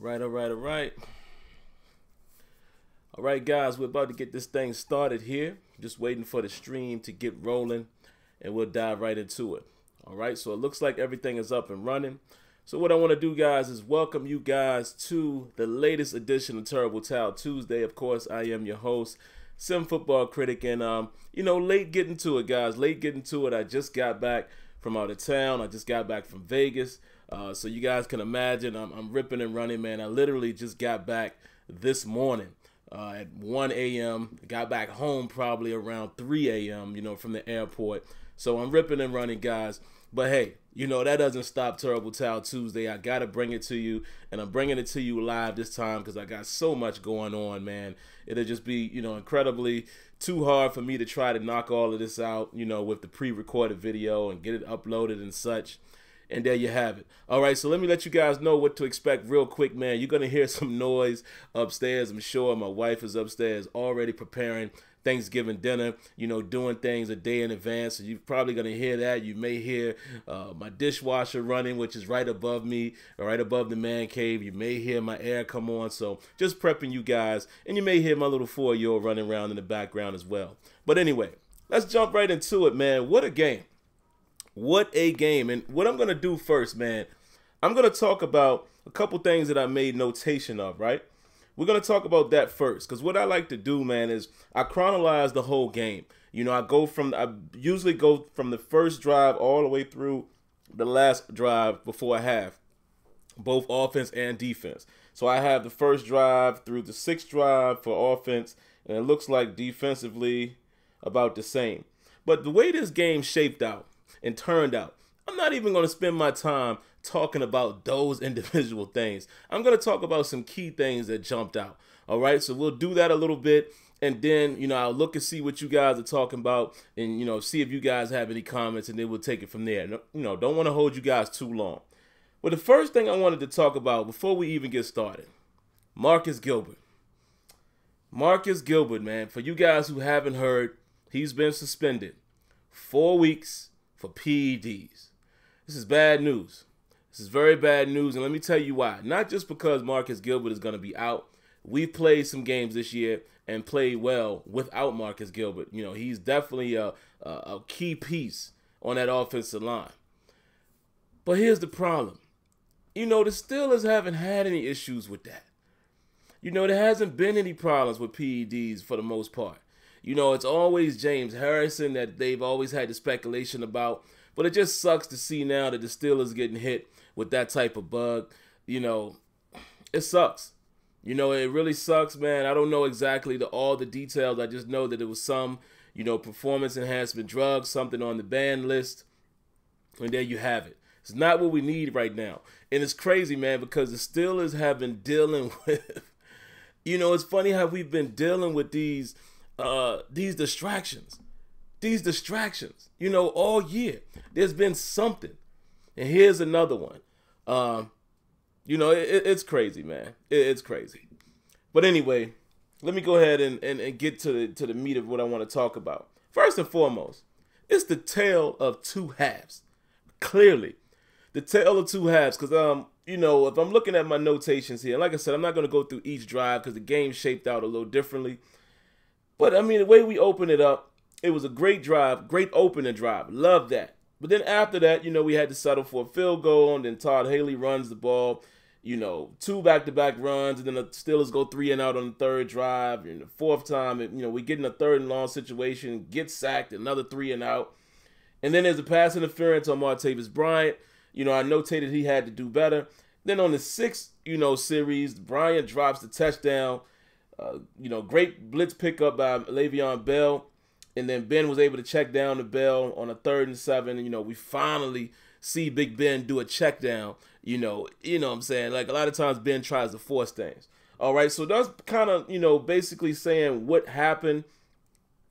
All right. All right, guys, we're about to get this thing started here. Just waiting for the stream to get rolling, and we'll dive right into it. All right, so it looks like everything is up and running. So what I want to do, guys, is welcome you guys to the latest edition of Terrible Towel Tuesday. Of course, I am your host, Sim Football Critic, and late getting to it, guys. Late getting to it. I just got back from out of town. I just got back from Vegas. So you guys can imagine I'm ripping and running, man. I literally just got back this morning at 1 a.m. Got back home probably around 3 a.m., from the airport. So I'm ripping and running, guys. But hey, that doesn't stop Terrible Towel Tuesday. I got to bring it to you, and I'm bringing it to you live this time because I got so much going on, man. It'll just be, incredibly too hard for me to try to knock all of this out, with the pre-recorded video and get it uploaded and such. And there you have it. All right, so let me let you guys know what to expect real quick, man. You're going to hear some noise upstairs, I'm sure. My wife is upstairs already preparing Thanksgiving dinner, doing things a day in advance. So you're probably going to hear that. You may hear my dishwasher running, which is right above me, right above the man cave. You may hear my air come on. So just prepping you guys. And you may hear my little 4-year-old running around in the background as well. But anyway, let's jump right into it, man. What a game. What a game. And what I'm going to do first, man, I'm going to talk about a couple things that I made notation of, right? We're going to talk about that first, because what I like to do, man, is I chronologize the whole game. I usually go from the first drive all the way through the last drive before I have both offense and defense. So I have the first drive through the sixth drive for offense, and it looks like defensively about the same. But the way this game shaped out and turned out, I'm not even going to spend my time talking about those individual things. I'm going to talk about some key things that jumped out. All right, so we'll do that a little bit, and then, I'll look and see what you guys are talking about and, see if you guys have any comments, and then we'll take it from there. Don't want to hold you guys too long. But the first thing I wanted to talk about before we even get started, Marcus Gilbert. Marcus Gilbert, man, for you guys who haven't heard, he's been suspended 4 weeks for PEDs. This is bad news. This is very bad news, and let me tell you why. Not just because Marcus Gilbert is going to be out. We've played some games this year and played well without Marcus Gilbert. He's definitely a key piece on that offensive line. But here's the problem. The Steelers haven't had any issues with that. There hasn't been any problems with PEDs for the most part. It's always James Harrison that they've always had the speculation about. But it just sucks to see now that the Steelers getting hit with that type of bug. It sucks. It really sucks, man. I don't know exactly all the details. I just know that it was some, performance enhancement drug, something on the ban list. And there you have it. It's not what we need right now. And it's crazy, man, because the Steelers have been dealing with, it's funny how we've been dealing with these distractions. All year. There's been something. And here's another one. It's crazy, man. It's crazy. But anyway, let me go ahead and get to the meat of what I want to talk about. First and foremost, it's the tale of two halves. Clearly, the tale of two halves. Because, if I'm looking at my notations here, like I said, I'm not going to go through each drive because the game shaped out a little differently. But, the way we open it up, it was a great drive, great opening drive. Love that. But then after that, we had to settle for a field goal, and then Todd Haley runs the ball, 2 back-to-back runs, and then the Steelers go 3 and out on the third drive. And the fourth time, we get in a third and long situation, get sacked, another 3 and out. And then there's a pass interference on Martavis Bryant. I notated he had to do better. Then on the sixth, series, Bryant drops the touchdown. Great blitz pickup by Le'Veon Bell. And then Ben was able to check down the Bell on a 3rd and 7. We finally see Big Ben do a check down. You know what I'm saying? Like, a lot of times Ben tries to force things. All right, so that's kind of, basically saying what happened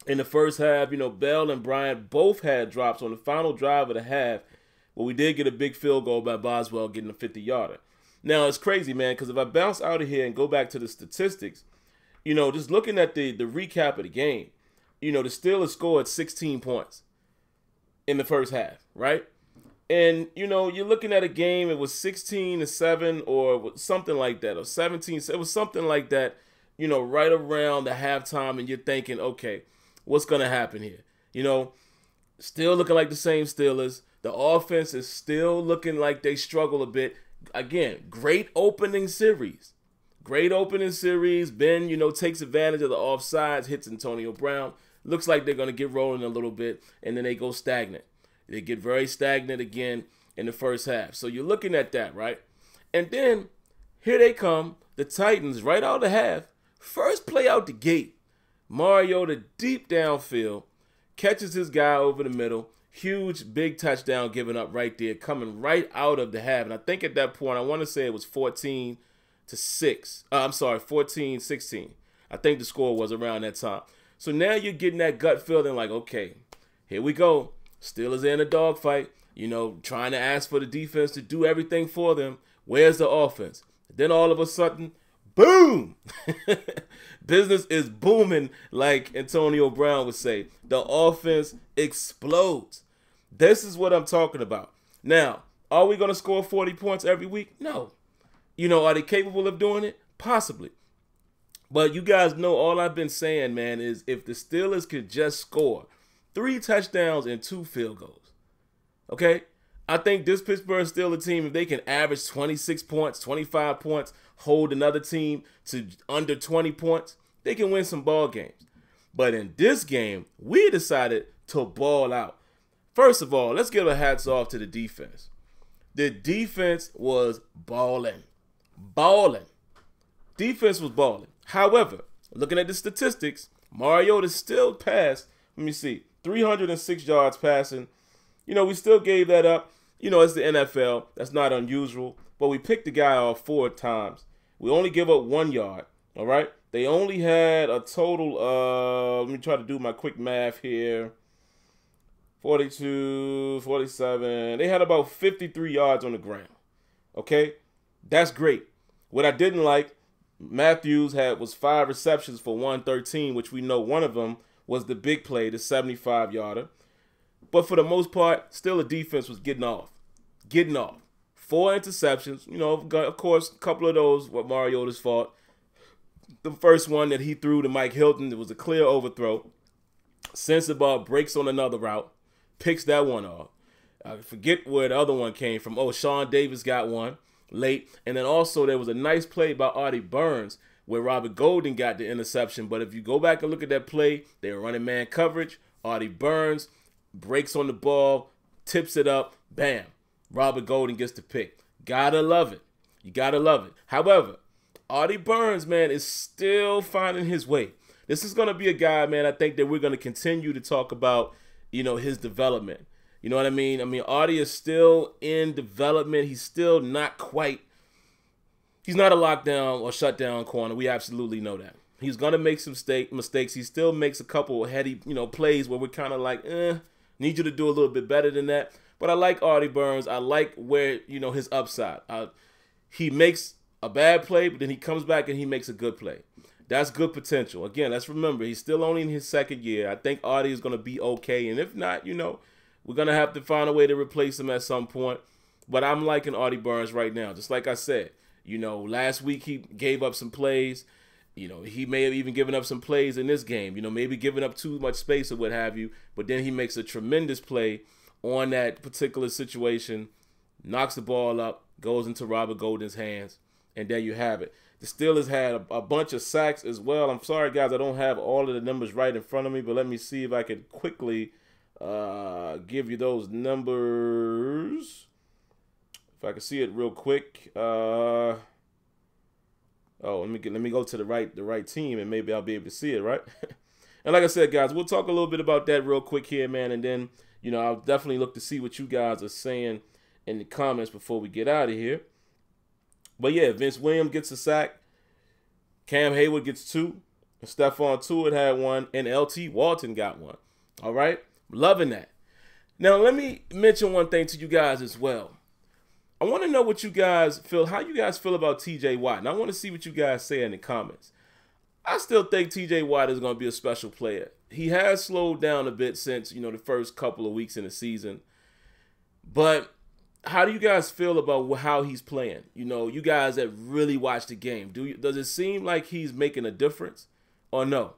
in the first half. Bell and Bryant both had drops on the final drive of the half. But we did get a big field goal by Boswell getting a 50-yarder. Now, it's crazy, man, because if I bounce out of here and go back to the statistics, just looking at the recap of the game, the Steelers scored 16 points in the first half, right? And, you know, you're looking at a game, it was 16-7 or something like that, or 17. It was something like that, you know, right around the halftime, and you're thinking, okay, what's going to happen here? You know, still looking like the same Steelers. The offense is still looking like they struggle a bit. Again, great opening series. Great opening series. Ben, you know, takes advantage of the offsides, hits Antonio Brown. Looks like they're going to get rolling a little bit, and then they go stagnant. They get very stagnant again in the first half. So you're looking at that, right? And then here they come, the Titans, right out of the half. First play out the gate. Mariota deep downfield, catches his guy over the middle. Huge, big touchdown given up right there, coming right out of the half. And I think at that point, I want to say it was 14-6. I'm sorry, 14-16. I think the score was around that time. So now you're getting that gut feeling like, okay, here we go. Steelers in a dogfight, you know, trying to ask for the defense to do everything for them. Where's the offense? Then all of a sudden, boom! Business is booming, like Antonio Brown would say. The offense explodes. This is what I'm talking about. Now, are we going to score 40 points every week? No. You know, are they capable of doing it? Possibly. But you guys know all I've been saying, man, is if the Steelers could just score 3 touchdowns and 2 field goals, okay? I think this Pittsburgh Steelers team, if they can average 26 points, 25 points, hold another team to under 20 points, they can win some ball games. But in this game, we decided to ball out. First of all, let's give a hats off to the defense. The defense was balling. Balling. Defense was balling. However, looking at the statistics, Mariota still passed, let me see, 306 yards passing. You know, we still gave that up. You know, it's the NFL. That's not unusual. But we picked the guy off 4 times. We only give up 1 yard, all right? They only had a total of, let me try to do my quick math here, 42, 47. They had about 53 yards on the ground, okay? That's great. What I didn't like, Matthews was 5 receptions for 113, which we know one of them was the big play, the 75-yarder. But for the most part, still the defense was getting off. 4 interceptions. You know, of course, a couple of those were Mariota's fault. The first one that he threw to Mike Hilton, it was a clear overthrow. Sensabaugh breaks on another route, picks that one off. I forget where the other one came from. Oh, Sean Davis got one late. And then also there was a nice play by Artie Burns where Robert Golden got the interception. But if you go back and look at that play, they were running man coverage. Artie Burns breaks on the ball, tips it up, bam. Robert Golden gets the pick. Gotta love it. You gotta love it. However, Artie Burns, man, is still finding his way. This is going to be a guy, man, I think that we're going to continue to talk about, you know, his development. You know what I mean? I mean, Artie is still in development. He's still not quite, he's not a lockdown or shutdown corner. We absolutely know that. He's going to make some mistakes. He still makes a couple of heady, you know, plays where we're kind of like, need you to do a little bit better than that. But I like Artie Burns. I like where, you know, his upside. He makes a bad play, but then he comes back and he makes a good play. That's good potential. Again, let's remember, he's still only in his 2nd year. I think Artie is going to be okay. And if not, you know, we're going to have to find a way to replace him at some point. But I'm liking Artie Burns right now. Just like I said, you know, last week he gave up some plays. You know, he may have even given up some plays in this game. You know, maybe giving up too much space or what have you. But then he makes a tremendous play on that particular situation, knocks the ball up, goes into Robert Golden's hands, and there you have it. The Steelers had a bunch of sacks as well. I'm sorry, guys, I don't have all of the numbers right in front of me, but let me see if I can quickly give you those numbers. If I can see it real quick. Let me go to the right team, and maybe I'll be able to see it, right? And like I said, guys, we'll talk a little bit about that real quick here, man, and then, you know, I'll definitely look to see what you guys are saying in the comments before we get out of here. But yeah, Vince Williams gets a sack. Cam Hayward gets 2. And Stephon Tuitt had 1. And LT Walton got 1. All right? Loving that. Now, let me mention one thing to you guys as well. I want to know what you guys feel, how you guys feel about TJ Watt. And I want to see what you guys say in the comments. I still think TJ Watt is going to be a special player. He has slowed down a bit since, you know, the first couple of weeks in the season. But how do you guys feel about how he's playing? You know, you guys that really watch the game, does it seem like he's making a difference or no?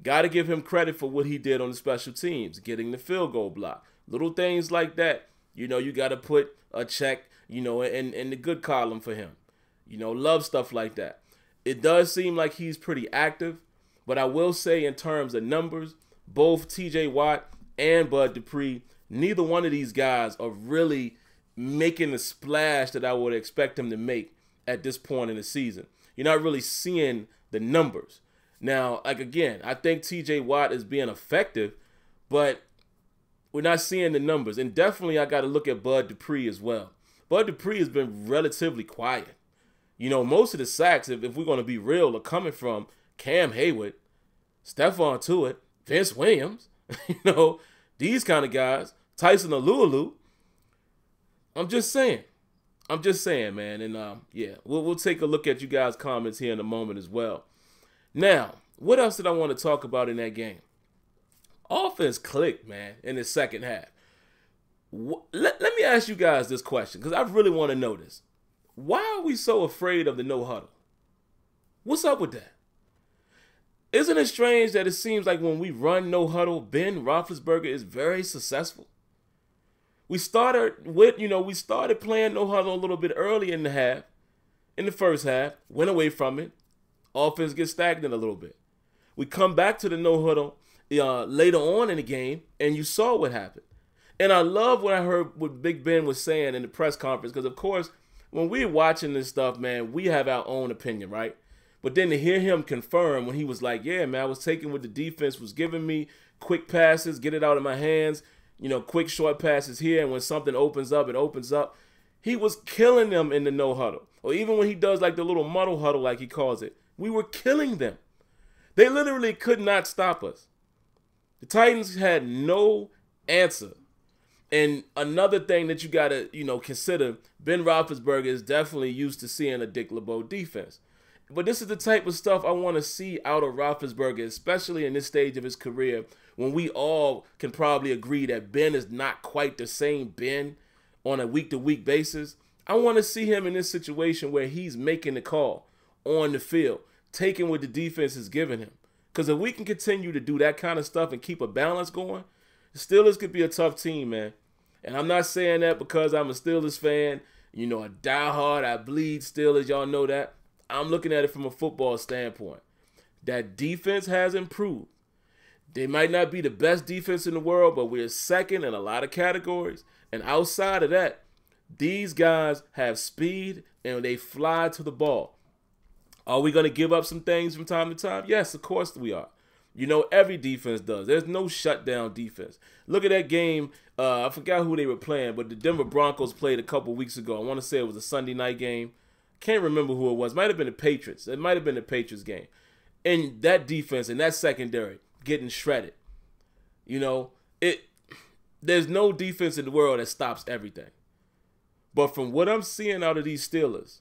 Got to give him credit for what he did on the special teams, getting the field goal block. Little things like that, you know, you got to put a check, you know, in the good column for him. You know, love stuff like that. It does seem like he's pretty active, but I will say in terms of numbers, both TJ Watt and Bud Dupree, neither one of these guys are really making the splash that I would expect them to make at this point in the season. You're not really seeing the numbers. Now, like again, I think TJ Watt is being effective, but we're not seeing the numbers. And definitely I got to look at Bud Dupree as well. Bud Dupree has been relatively quiet. You know, most of the sacks, if we're going to be real, are coming from Cam Hayward, Stephon Tuitt, Vince Williams, you know, these kind of guys, Tyson Alualu. I'm just saying, man. And yeah, we'll take a look at you guys' comments here in a moment as well. Now, what else did I want to talk about in that game? Offense clicked, man, in the second half. Let me ask you guys this question, because I really want to know this. Why are we so afraid of the no huddle? What's up with that? Isn't it strange that it seems like when we run no huddle, Ben Roethlisberger is very successful? We started playing no huddle a little bit early in the first half, went away from it. Offense gets stagnant a little bit. We come back to the no huddle later on in the game, and you saw what happened. And I love what I heard what Big Ben was saying in the press conference, because of course, when we're watching this stuff, man, we have our own opinion, right? But then to hear him confirm when he was like, yeah, man, I was taking what the defense was giving me, quick passes, get it out of my hands, you know, quick short passes here, and when something opens up, it opens up. He was killing them in the no huddle. Or even when he does like the little muddle huddle, like he calls it, we were killing them. They literally could not stop us. The Titans had no answer. And another thing that you got to, you know, consider, Ben Roethlisberger is definitely used to seeing a Dick LeBeau defense. But this is the type of stuff I want to see out of Roethlisberger, especially in this stage of his career, when we all can probably agree that Ben is not quite the same Ben on a week-to-week basis. I want to see him in this situation where he's making the call on the field, taking what the defense is giving him. Because if we can continue to do that kind of stuff and keep a balance going, the Steelers could be a tough team, man. And I'm not saying that because I'm a Steelers fan, you know, a diehard, I bleed Steelers, y'all know that. I'm looking at it from a football standpoint. That defense has improved. They might not be the best defense in the world, but we're second in a lot of categories. And outside of that, these guys have speed and they fly to the ball. Are we going to give up some things from time to time? Yes, of course we are. You know, every defense does. There's no shutdown defense. Look at that game. I forgot who they were playing, but the Denver Broncos played a couple weeks ago. I want to say it was a Sunday night game. Can't remember who it was. Might have been the Patriots. It might have been the Patriots game. And that defense and that secondary getting shredded. You know, there's no defense in the world that stops everything. But from what I'm seeing out of these Steelers,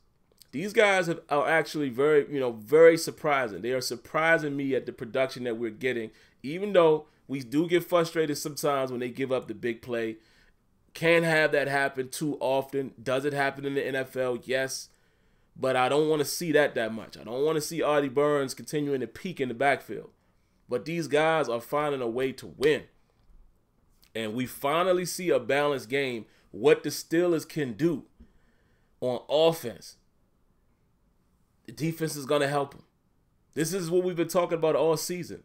these guys are actually very surprising. They are surprising me at the production that we're getting, even though we do get frustrated sometimes when they give up the big play. Can't have that happen too often. Does it happen in the NFL? Yes. But I don't want to see that much. I don't want to see Artie Burns continuing to peak in the backfield. But these guys are finding a way to win. And we finally see a balanced game, what the Steelers can do on offense. The defense is going to help them. This is what we've been talking about all season.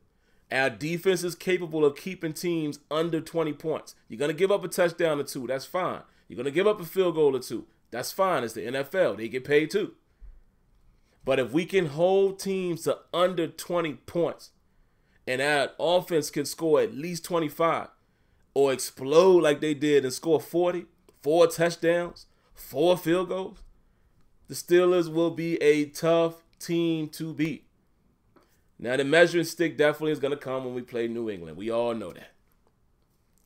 Our defense is capable of keeping teams under 20 points. You're going to give up a touchdown or two. That's fine. You're going to give up a field goal or two. That's fine. It's the NFL. They get paid too. But if we can hold teams to under 20 points and our offense can score at least 25 or explode like they did and score 40, 4 touchdowns, 4 field goals, the Steelers will be a tough team to beat. Now, the measuring stick definitely is going to come when we play New England. We all know that.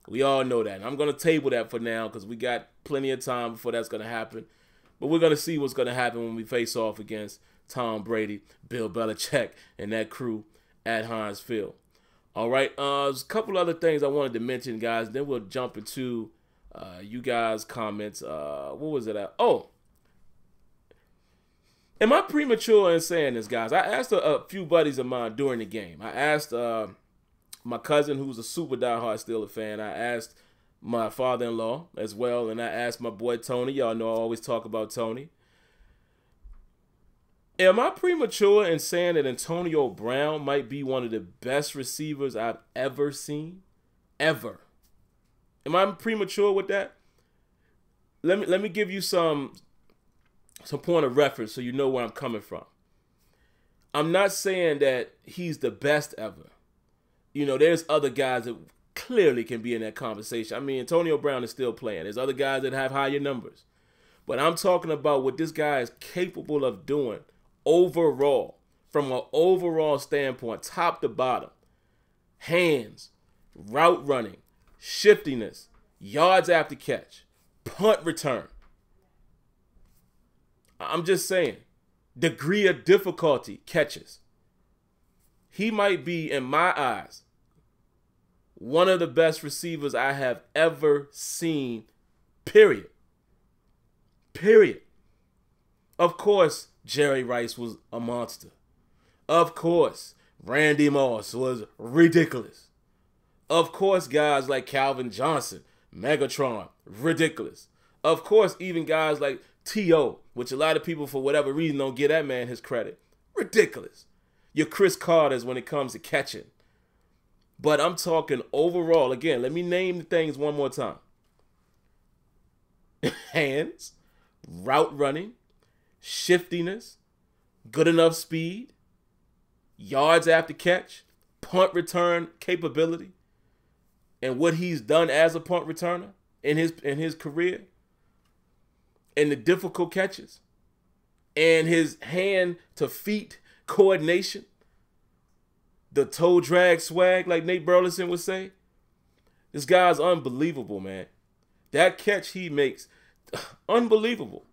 We all know that. And I'm going to table that for now because we got plenty of time before that's going to happen. But we're going to see what's going to happen when we face off against Tom Brady, Bill Belichick, and that crew at Heinz Field. All right, there's a couple other things I wanted to mention, guys. Then we'll jump into You guys' comments. What was it at? Oh, am I premature in saying this, guys? I asked a few buddies of mine during the game. I asked my cousin, who's a super diehard Steelers fan. I asked my father-in-law as well, and I asked my boy Tony. Y'all know I always talk about Tony. Am I premature in saying that Antonio Brown might be one of the best receivers I've ever seen? Ever. Am I premature with that? Let me give you some point of reference so you know where I'm coming from. I'm not saying that he's the best ever. You know, there's other guys that clearly can be in that conversation. I mean, Antonio Brown is still playing. There's other guys that have higher numbers. But I'm talking about what this guy is capable of doing overall, from an overall standpoint, top to bottom. Hands, route running, shiftiness, yards after catch, punt return. I'm just saying, degree of difficulty, catches. He might be, in my eyes, one of the best receivers I have ever seen, period. Period. Of course, Jerry Rice was a monster. Of course, Randy Moss was ridiculous. Of course, guys like Calvin Johnson, Megatron, ridiculous. Of course, even guys like T.O., which a lot of people, for whatever reason, don't give that man his credit. Ridiculous. Your Chris Carters when it comes to catching. But I'm talking overall. Again, let me name the things one more time. Hands, route running, shiftiness, good enough speed, yards after catch, punt return capability, and what he's done as a punt returner in his career, and the difficult catches, and his hand to feet coordination, the toe drag swag, like Nate Burleson would say. This guy's unbelievable, man. That catch he makes, unbelievable.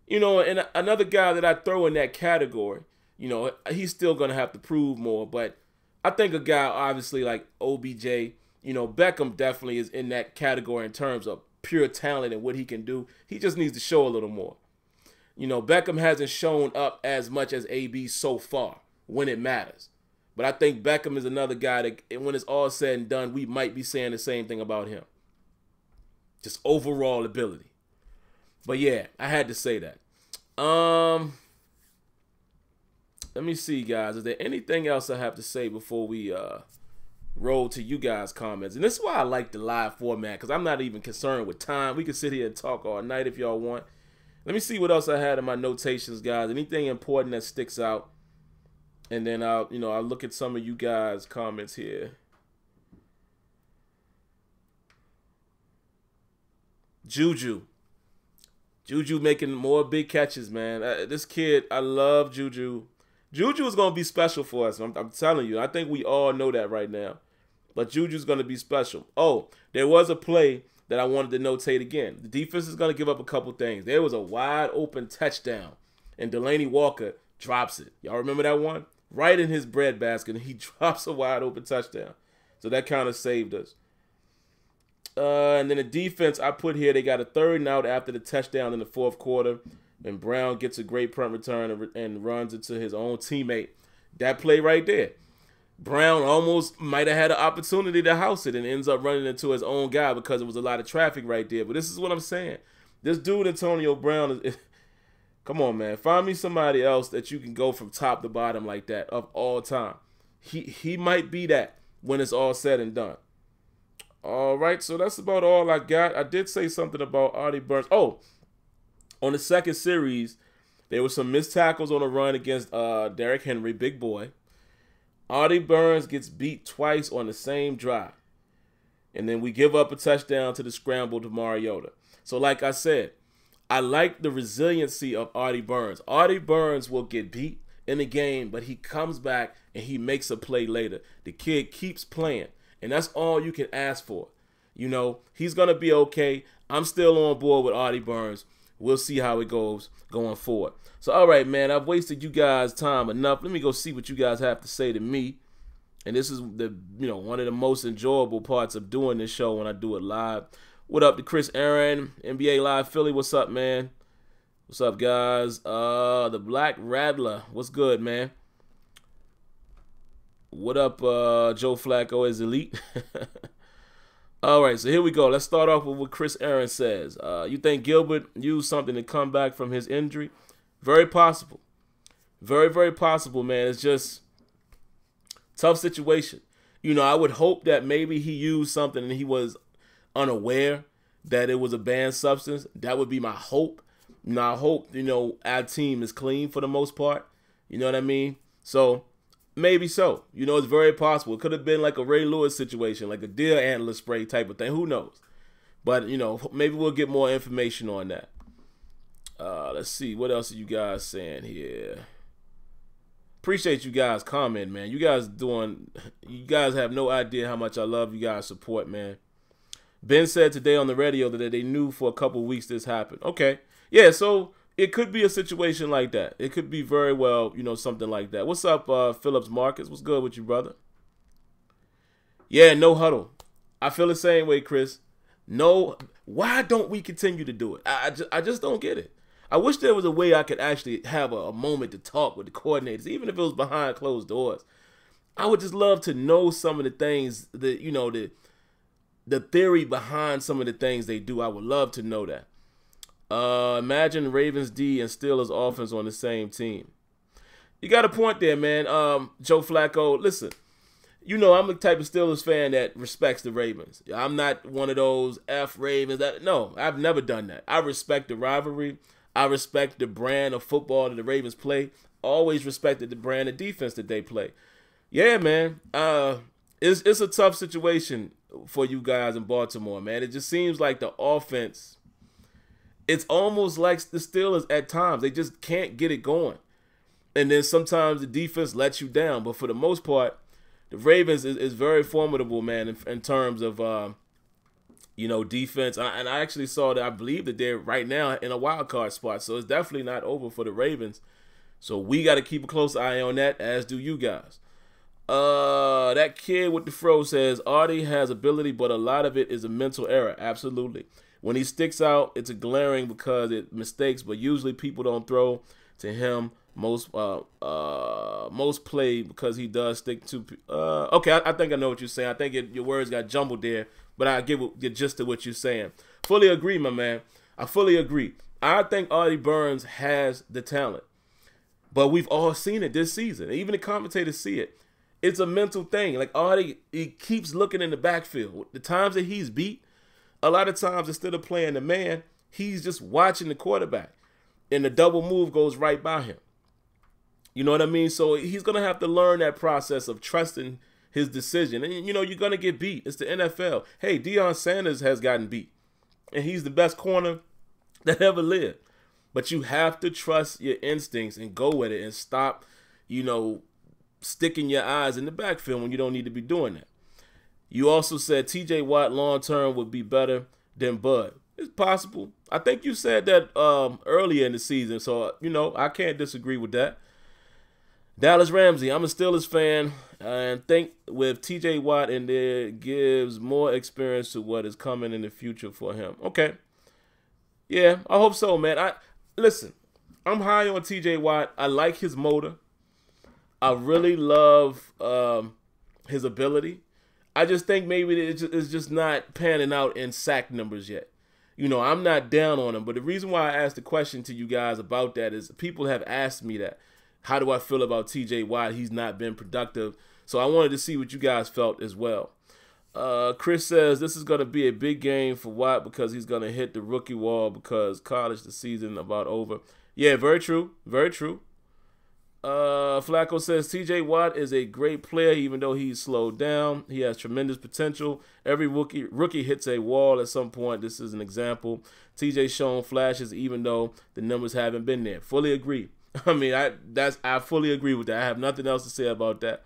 You know, and another guy that I throw in that category, you know, he's still going to have to prove more, but I think a guy obviously like OBJ, you know, Beckham definitely is in that category in terms of pure talent and what he can do. He just needs to show a little more. You know, Beckham hasn't shown up as much as AB so far when it matters. But I think Beckham is another guy that, when it's all said and done, we might be saying the same thing about him. Just overall ability. But yeah, I had to say that. Let me see, guys. Is there anything else I have to say before we roll to you guys' comments? And this is why I like the live format, because I'm not even concerned with time. We can sit here and talk all night if y'all want. Let me see what else I had in my notations, guys. Anything important that sticks out. And then I'll look at some of you guys' comments here. Juju making more big catches, man. This kid, I love Juju. Juju is going to be special for us. I'm telling you. I think we all know that right now. But Juju's going to be special. Oh, there was a play that I wanted to notate again. The defense is going to give up a couple things. There was a wide open touchdown, and Delaney Walker drops it. Y'all remember that one? Right in his breadbasket, and he drops a wide open touchdown. So that kind of saved us. And then the defense I put here, they got a 3rd and out after the touchdown in the 4th quarter. And Brown gets a great punt return and runs into his own teammate. That play right there. Brown almost might have had an opportunity to house it and ends up running into his own guy because there was a lot of traffic right there. But this is what I'm saying. This dude, Antonio Brown, come on, man. Find me somebody else that you can go from top to bottom like that of all time. He might be that when it's all said and done. All right, so that's about all I got. I did say something about Artie Burns. Oh, on the second series, there were some missed tackles on a run against Derrick Henry, big boy. Artie Burns gets beat twice on the same drive. And then we give up a touchdown to the scramble to Mariota. So like I said, I like the resiliency of Artie Burns. Artie Burns will get beat in the game, but he comes back and he makes a play later. The kid keeps playing, and that's all you can ask for. You know, he's going to be okay. I'm still on board with Artie Burns. We'll see how it goes going forward. So, all right, man, I've wasted you guys' time enough. Let me go see what you guys have to say to me. And this is one of the most enjoyable parts of doing this show when I do it live. What up to Chris Aaron, NBA Live Philly? What's up, man? What's up, guys? The Black Rattler. What's good, man? What up, Joe Flacco is elite? All right, so here we go. Let's start off with what Chris Aaron says. You think Gilbert used something to come back from his injury? Very possible. Very, very possible, man. It's just tough situation. You know, I would hope that maybe he used something and he was unaware that it was a banned substance. That would be my hope. Now, I hope, you know, our team is clean for the most part. You know what I mean? So, maybe so. You know, it's very possible. It could have been like a Ray Lewis situation, like a deer antler spray type of thing. Who knows? But, you know, maybe we'll get more information on that. Let's see. What else are you guys saying here? Appreciate you guys commenting, man. You guys have no idea how much I love you guys' support, man. Ben said today on the radio that they knew for a couple weeks this happened. Okay. Yeah, so it could be a situation like that. It could be very well, you know, something like that. What's up, Phillips Marcus? What's good with you, brother? Yeah, no huddle. I feel the same way, Chris. No, why don't we continue to do it? I just don't get it. I wish there was a way I could actually have a moment to talk with the coordinators, even if it was behind closed doors. I would just love to know some of the things that, you know, the theory behind some of the things they do. I would love to know that. Imagine Ravens D and Steelers offense on the same team. You got a point there, man. Joe Flacco, listen, you know I'm the type of Steelers fan that respects the Ravens. I'm not one of those F Ravens. No, I've never done that. I respect the rivalry. I respect the brand of football that the Ravens play. Always respected the brand of defense that they play. Yeah, man. It's a tough situation for you guys in Baltimore, man. It just seems like the offense, it's almost like the Steelers at times. They just can't get it going. And then sometimes the defense lets you down. But for the most part, the Ravens is very formidable, man, in terms of, you know, defense. And I actually saw that I believe that they're right now in a wild card spot. So it's definitely not over for the Ravens. So we got to keep a close eye on that, as do you guys. That kid with the fro says, Artie has ability, but a lot of it is a mental error. Absolutely. When he sticks out, it's a glaring because it mistakes, but usually people don't throw to him most play because he does stick to. Okay, I think I know what you're saying. I think your words got jumbled there, but I get the gist of what you're saying. Fully agree, my man. I fully agree. I think Artie Burns has the talent, but we've all seen it this season. Even the commentators see it. It's a mental thing. Like Artie, he keeps looking in the backfield. The times that he's beat, a lot of times instead of playing the man, he's just watching the quarterback, and the double move goes right by him. You know what I mean? So he's going to have to learn that process of trusting his decision. And, you know, you're going to get beat. It's the NFL. Hey, Deion Sanders has gotten beat, and he's the best corner that ever lived. But you have to trust your instincts and go with it and stop, you know, sticking your eyes in the backfield when you don't need to be doing that. You also said TJ Watt long-term would be better than Bud. It's possible. I think you said that earlier in the season, so, you know, I can't disagree with that. Dallas Ramsey, I'm a Steelers fan and think with TJ Watt in there gives more experience to what is coming in the future for him. Okay. Yeah, I hope so, man. Listen, I'm high on TJ Watt. I like his motor. I really love his ability. I just think maybe it's just not panning out in sack numbers yet. You know, I'm not down on him, but the reason why I asked the question to you guys about that is people have asked me that. How do I feel about TJ Watt? He's not been productive. So I wanted to see what you guys felt as well. Chris says this is going to be a big game for Watt because he's going to hit the rookie wall because college the season about over. Yeah, very true. Very true. Flacco says TJ Watt is a great player even though he's slowed down. He has tremendous potential. Every rookie hits a wall at some point. This is an example. TJ shown flashes even though the numbers haven't been there. Fully agree. I mean, I fully agree with that. I have nothing else to say about that.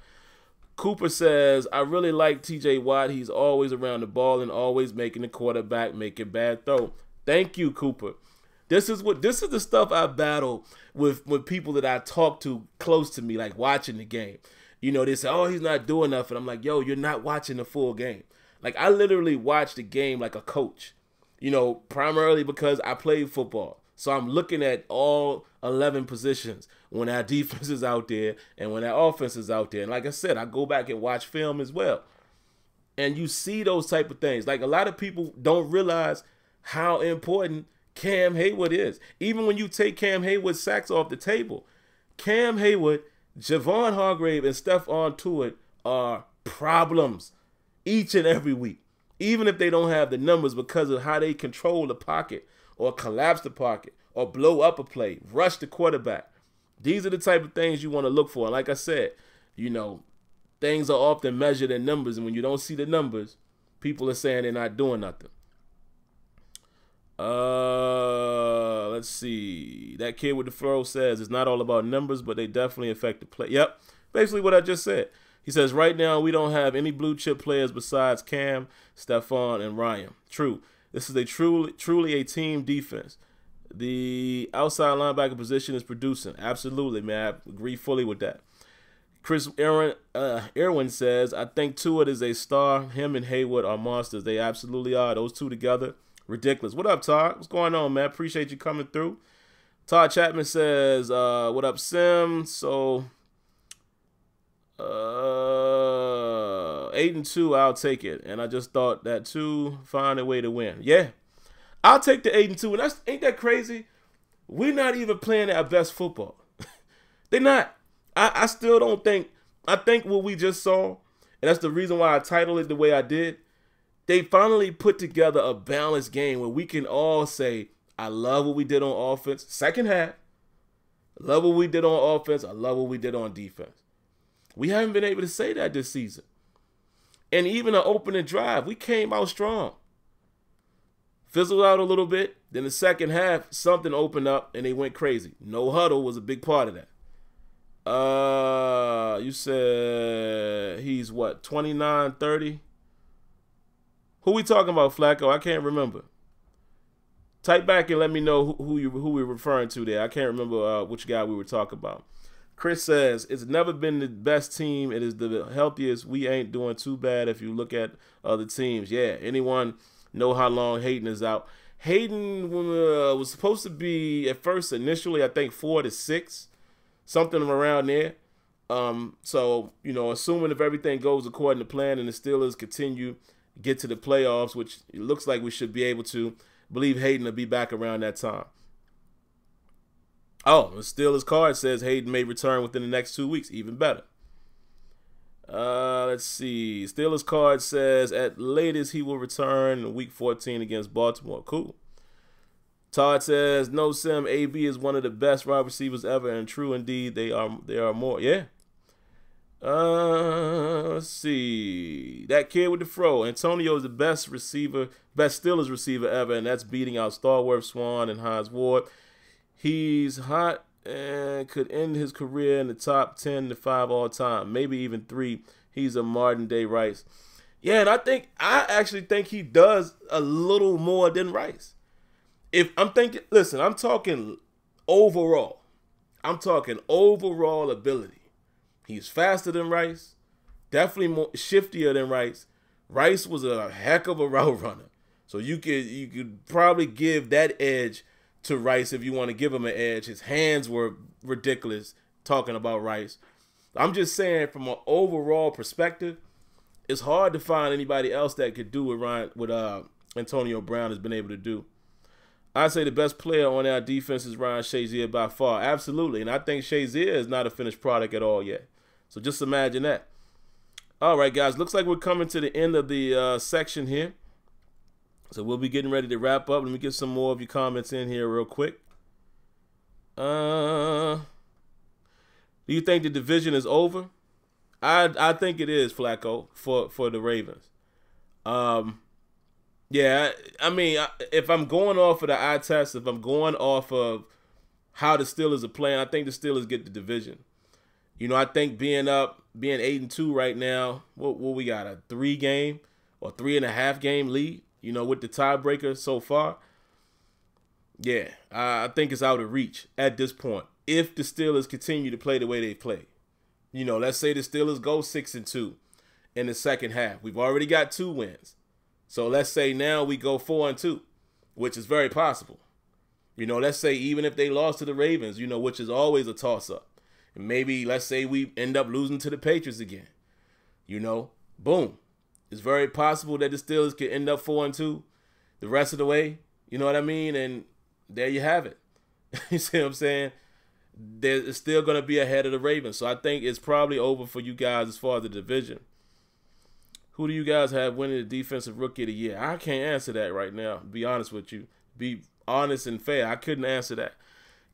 Cooper says, I really like TJ Watt. He's always around the ball and always making the quarterback make a bad throw. Thank you, Cooper. This is the stuff I battle with people that I talk to close to me, like watching the game. You know, they say, oh, he's not doing enough. And I'm like, yo, you're not watching the full game. Like, I literally watch the game like a coach. primarily because I played football. So I'm looking at all 11 positions when our defense is out there and when our offense is out there. And like I said, I go back and watch film as well. And you see those type of things. Like, a lot of people don't realize how important Cam Hayward is. Even when you take Cam Hayward's sacks off the table, Cam Hayward, Javon Hargrave, and Stephon Tuitt are problems each and every week. Even if they don't have the numbers, because of how they control the pocket or collapse the pocket or blow up a play, rush the quarterback. These are the type of things you want to look for. And like I said, things are often measured in numbers. And when you don't see the numbers, people are saying they're not doing nothing. Let's see. That kid with the fro says it's not all about numbers, but they definitely affect the play. Yep, basically what I just said. He says, right now we don't have any blue chip players besides Cam, Stephon, and Ryan. True. This is a truly a team defense. The outside linebacker position is producing. Absolutely, man. I agree fully with that. Chris Irwin says, I think Tuitt is a star. Him and Hayward are monsters. They absolutely are. Those two together, ridiculous. What up, Todd? What's going on, man? Appreciate you coming through. Todd Chapman says, what up, Sim? So, 8-2, I'll take it. And I just thought that too, find a way to win. Yeah, I'll take the 8-2. And ain't that crazy? We're not even playing our best football. They're not. I still don't think. I think what we just saw, and that's the reason why I titled it the way I did, they finally put together a balanced game where we can all say, I love what we did on offense. Second half, I love what we did on offense. I love what we did on defense. We haven't been able to say that this season. And even an opening drive, we came out strong. Fizzled out a little bit. Then the second half, something opened up and they went crazy. No huddle was a big part of that. You said he's what, 29, 30? Who we talking about, Flacco? I can't remember. Type back and let me know who we're referring to there. I can't remember which guy we were talking about. Chris says, it's never been the best team. It is the healthiest. We ain't doing too bad if you look at other teams. Yeah, anyone know how long Hayden is out? Hayden was supposed to be, at first, initially, I think 4 to 6, something around there. So, assuming if everything goes according to plan and the Steelers continue to get to the playoffs, which it looks like we should be able to, believe Hayden will be back around that time. Oh, the Steelers card says Hayden may return within the next 2 weeks. Even better. Let's see. Steelers card says at latest he will return in week 14 against Baltimore. Cool. Todd says, no, Sim, AB is one of the best wide receivers ever, and true indeed, they are more. Yeah. Let's see. That kid with the fro. Antonio is the best Steelers receiver ever, and that's beating out Starworth, Swan, and Hines Ward. He's hot and could end his career in the top 10 to 5 all time, maybe even 3. He's a modern day Rice. Yeah, and I actually think he does a little more than Rice. I'm talking overall. I'm talking overall ability. He's faster than Rice, definitely more shiftier than Rice. Rice was a heck of a route runner. So you could probably give that edge to Rice if you want to give him an edge. His hands were ridiculous talking about Rice. I'm just saying from an overall perspective, it's hard to find anybody else that could do what Antonio Brown has been able to do. I'd say the best player on our defense is Ryan Shazier by far. Absolutely. And I think Shazier is not a finished product at all yet. So just imagine that. All right, guys. Looks like we're coming to the end of the section here. So we'll be getting ready to wrap up. Let me get some more of your comments in here real quick. Do you think the division is over? I think it is, Flacco, for the Ravens. Yeah, I mean, if I'm going off of the eye test, if I'm going off of how the Steelers are playing, I think the Steelers get the division. I think being 8-2 right now, what we got, a 3-game or 3.5 game lead, with the tiebreaker so far. Yeah, I think it's out of reach at this point. If the Steelers continue to play the way they play. Let's say the Steelers go 6-2 in the second half. We've already got 2 wins. So let's say now we go 4-2. which is very possible. You know, let's say even if they lost to the Ravens, you know, which is always a toss-up. And maybe, let's say we end up losing to the Patriots again. You know, boom. It's very possible that the Steelers could end up 4-2 the rest of the way. You know what I mean? And there you have it. You see what I'm saying? It's still going to be ahead of the Ravens. So I think it's probably over for you guys as far as the division. Who do you guys have winning the Defensive Rookie of the Year? I can't answer that right now, to be honest with you. Be honest and fair. I couldn't answer that.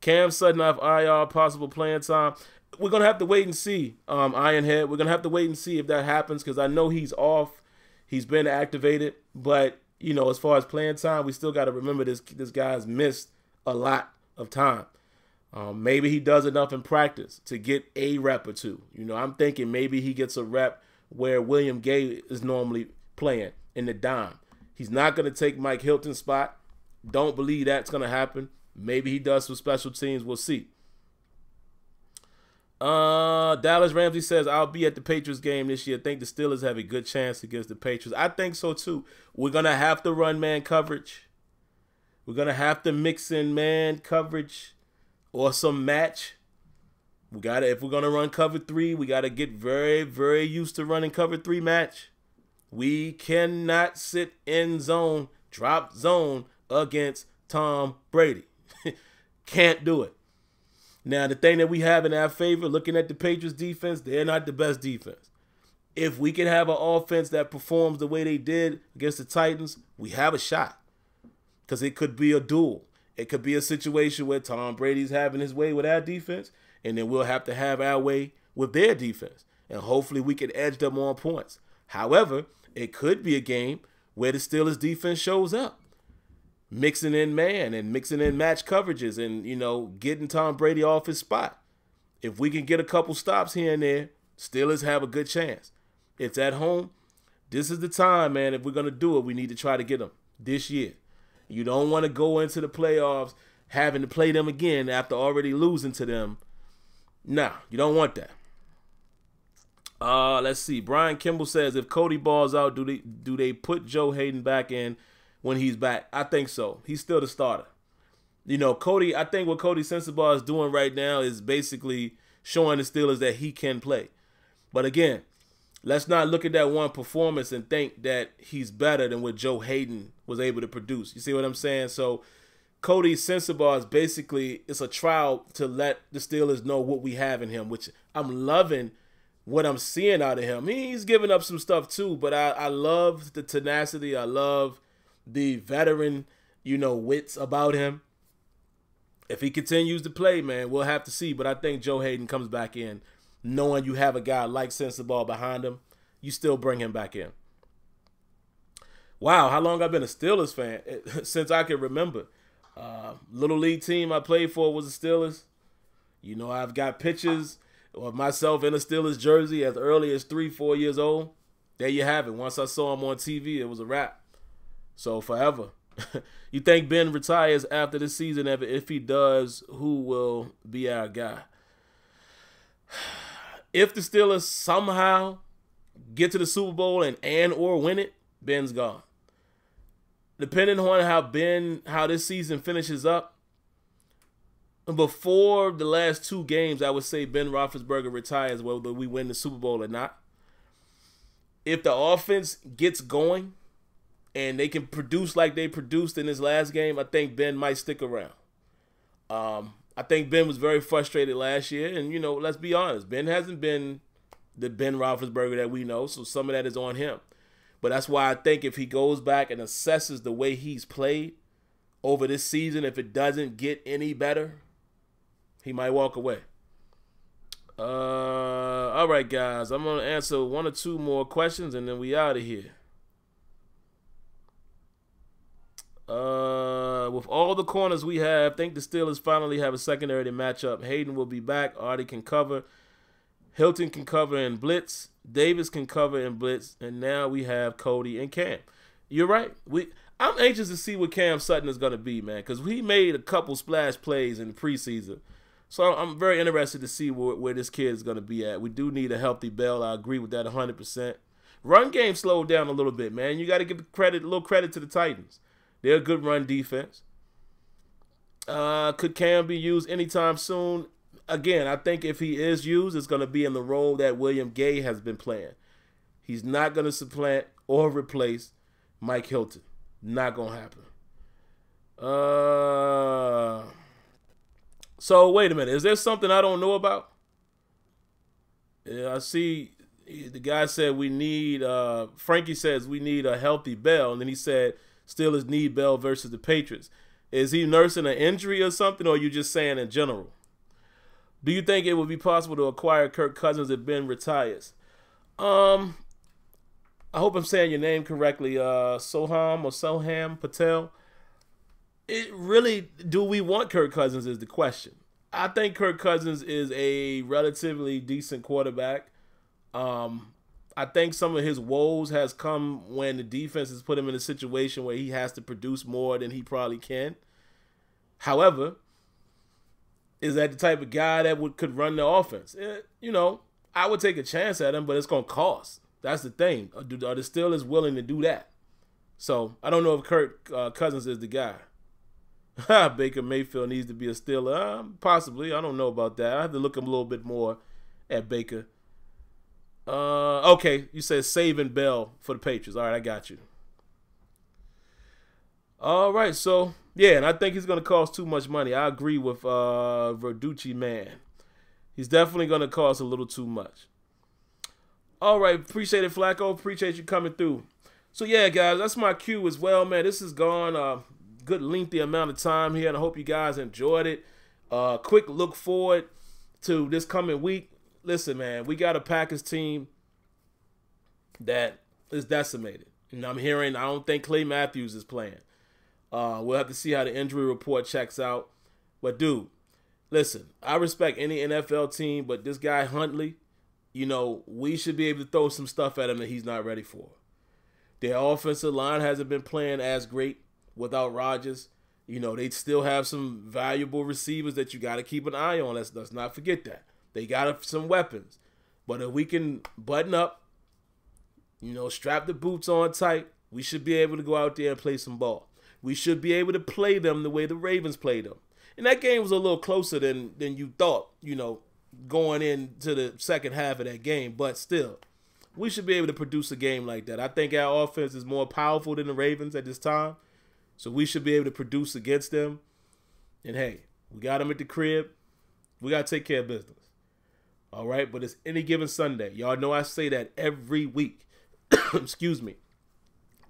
Cam Sutton off IR, possible playing time. We're going to have to wait and see, Ironhead. We're going to have to wait and see if that happens because I know he's off. He's been activated. But, you know, as far as playing time, we still got to remember this guy's missed a lot of time. Maybe he does enough in practice to get a rep or two. You know, I'm thinking maybe he gets a rep where William Gay is normally playing in the dime. He's not going to take Mike Hilton's spot. Don't believe that's going to happen. Maybe he does some special teams. We'll see. Dallas Ramsey says, I'll be at the Patriots game this year. I think the Steelers have a good chance against the Patriots. I think so too. We're going to have to run man coverage. We're going to have to mix in man coverage or some match. If we're going to run cover 3, we got to get very, very used to running cover 3 match. We cannot sit in zone, drop zone against Tom Brady. Can't do it. Now, the thing that we have in our favor, looking at the Patriots defense, they're not the best defense. If we can have an offense that performs the way they did against the Titans, we have a shot. Because it could be a duel. It could be a situation where Tom Brady's having his way with our defense, and then we'll have to have our way with their defense. And hopefully we can edge them on points. However, it could be a game where the Steelers defense shows up. Mixing in man and mixing in match coverages and, you know, getting Tom Brady off his spot. If we can get a couple stops here and there, Steelers have a good chance. It's at home. This is the time, man. If we're going to do it, we need to try to get them this year. You don't want to go into the playoffs having to play them again after already losing to them. Nah, you don't want that. Let's see. Brian Kimball says, if Cody balls out, do they put Joe Hayden back in when he's back? I think so. He's still the starter. You know, Cody, I think what Cody Sensabaugh is doing right now is basically showing the Steelers that he can play. But again, let's not look at that one performance and think that he's better than what Joe Hayden was able to produce. You see what I'm saying? So Cody Sensabaugh is basically, it's a trial to let the Steelers know what we have in him, which I'm loving what I'm seeing out of him. He's giving up some stuff too, but I love the tenacity. I love the veteran, you know, wits about him. If he continues to play, man, we'll have to see. But I think Joe Hayden comes back in, knowing you have a guy like Sensabaugh behind him, you still bring him back in. Wow, how long I've been a Steelers fan? Since I can remember. Little league team I played for was the Steelers. You know, I've got pictures of myself in a Steelers jersey as early as 3-4 years old. There you have it. Once I saw him on TV, it was a wrap. So forever. You think Ben retires after this season? If he does, who will be our guy? If the Steelers somehow get to the Super Bowl and or win it, Ben's gone. Depending on how this season finishes up, before the last 2 games, I would say Ben Roethlisberger retires whether we win the Super Bowl or not. If the offense gets going and they can produce like they produced in this last game, I think Ben might stick around. I think Ben was very frustrated last year, and, you know, let's be honest, Ben hasn't been the Ben Roethlisberger that we know, so some of that is on him. But that's why I think if he goes back and assesses the way he's played over this season, if it doesn't get any better, he might walk away. All right, guys. I'm going to answer 1 or 2 more questions, and then we out of here. With all the corners we have, I think the Steelers finally have a secondary to match up. Hayden will be back. Artie can cover. Hilton can cover in blitz. Davis can cover in blitz. And now we have Cody and Cam. You're right. I'm anxious to see what Cam Sutton is going to be, man, because he made a couple splash plays in the preseason. So I'm very interested to see where this kid is going to be at. We do need a healthy Bell. I agree with that 100%. Run game slowed down a little bit, man. You got to give a little credit to the Titans. They're a good run defense. Could Cam be used anytime soon? Again, I think if he is used, it's going to be in the role that William Gay has been playing. He's not going to supplant or replace Mike Hilton. Not going to happen. So, wait a minute. Is there something I don't know about? Yeah, I see the guy said we need, Frankie says we need a healthy Bell. And then he said Steelers need Bell versus the Patriots. Is he nursing an injury or something, or are you just saying in general? Do you think it would be possible to acquire Kirk Cousins if Ben retires? I hope I'm saying your name correctly. Soham Patel. It really, do we want Kirk Cousins is the question. I think Kirk Cousins is a relatively decent quarterback. I think some of his woes has come when the defense has put him in a situation where he has to produce more than he probably can. However, is that the type of guy that could run the offense? I would take a chance at him, but it's going to cost. That's the thing. Are the Steelers willing to do that? So I don't know if Kirk Cousins is the guy. Baker Mayfield needs to be a Steeler. Possibly. I don't know about that. I have to look a little bit more at Baker. Okay, you said saving Bell for the Patriots. All right, I got you. All right, so, yeah, and I think he's going to cost too much money. I agree with Verducci, man. He's definitely going to cost a little too much. All right, appreciate it, Flacco. Appreciate you coming through. So, yeah, guys, that's my cue as well, man. This has gone a good lengthy amount of time here, and I hope you guys enjoyed it. Quick look forward to this coming week. Listen, man, we got a Packers team that is decimated. And I'm hearing I don't think Clay Matthews is playing. We'll have to see how the injury report checks out. But, dude, listen, I respect any NFL team, but this guy Huntley, we should be able to throw some stuff at him that he's not ready for. Their offensive line hasn't been playing as great without Rodgers. They still have some valuable receivers that you got to keep an eye on. Let's not forget that. They got some weapons. But if we can button up, strap the boots on tight, we should be able to go out there and play some ball. We should be able to play them the way the Ravens played them. And that game was a little closer than you thought, going into the second half of that game. But still, we should be able to produce a game like that. I think our offense is more powerful than the Ravens at this time. So we should be able to produce against them. And, hey, we got them at the crib. We got to take care of business. All right, but it's any given Sunday. Y'all know I say that every week. Excuse me.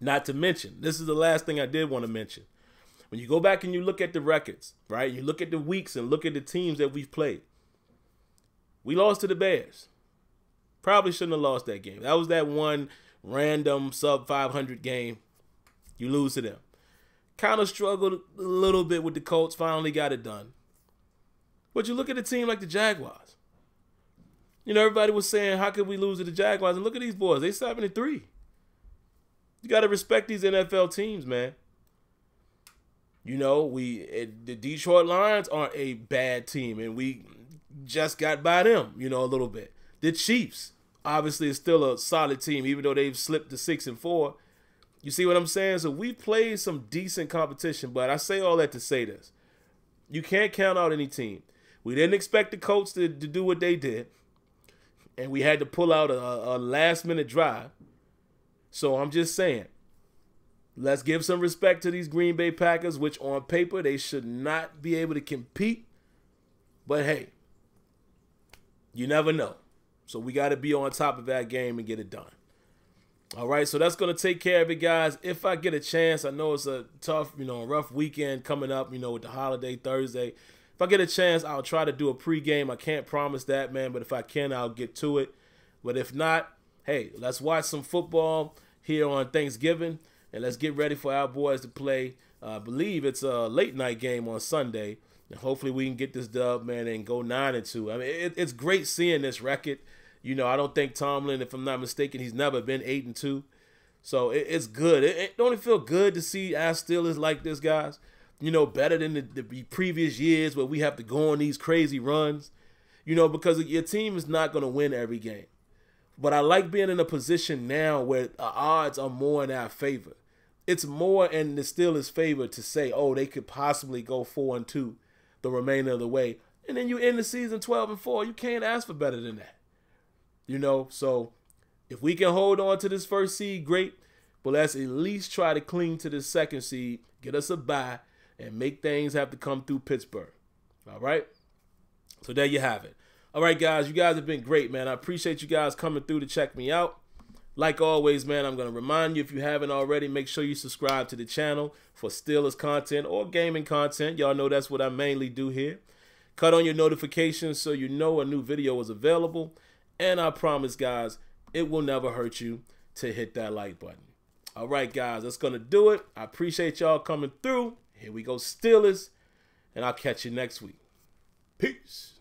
Not to mention, this is the last thing I did want to mention. When you go back and you look at the records, right, you look at the weeks and look at the teams that we've played. We lost to the Bears. Probably shouldn't have lost that game. That was that one random sub-500 game. You lose to them. Kind of struggled a little bit with the Colts. Finally got it done. But you look at a team like the Jaguars. Everybody was saying, how could we lose to the Jaguars? And look at these boys. They 7-3. You got to respect these NFL teams, man. The Detroit Lions aren't a bad team, and we just got by them, a little bit. The Chiefs, obviously, is still a solid team, even though they've slipped to 6-4. You see what I'm saying? So we played some decent competition, but I say all that to say this. You can't count out any team. We didn't expect the Colts to do what they did, and we had to pull out a last-minute drive. So I'm just saying, let's give some respect to these Green Bay Packers, which on paper they should not be able to compete. But, hey, you never know. So we got to be on top of that game and get it done. All right, so that's going to take care of it, guys. If I get a chance, I know it's a tough, rough weekend coming up, with the holiday Thursday. If I get a chance, I'll try to do a pregame. I can't promise that, man, but if I can, I'll get to it. But if not, hey, let's watch some football here on Thanksgiving, and let's get ready for our boys to play. I believe it's a late-night game on Sunday, and hopefully we can get this dub, man, and go 9-2. I mean, it's great seeing this record. I don't think Tomlin, if I'm not mistaken, he's never been 8-2. So it's good. Don't it feel good to see our Steelers like this, guys? Better than the previous years where we have to go on these crazy runs, because your team is not going to win every game. But I like being in a position now where the odds are more in our favor. it's more in the Steelers' favor to say, oh, they could possibly go 4-2 the remainder of the way. And then you end the season 12-4. You can't ask for better than that. You know, so if we can hold on to this first seed, great. But let's at least try to cling to this second seed, get us a bye, and make things have to come through Pittsburgh. All right? So there you have it. All right, guys, you guys have been great, man. I appreciate you guys coming through to check me out. Like always, man, I'm going to remind you, if you haven't already, make sure you subscribe to the channel for Steelers content or gaming content. Y'all know that's what I mainly do here. Cut on your notifications so you know a new video is available. And I promise, guys, it will never hurt you to hit that like button. All right, guys, that's going to do it. I appreciate y'all coming through. Here we go, Steelers. And I'll catch you next week. Peace.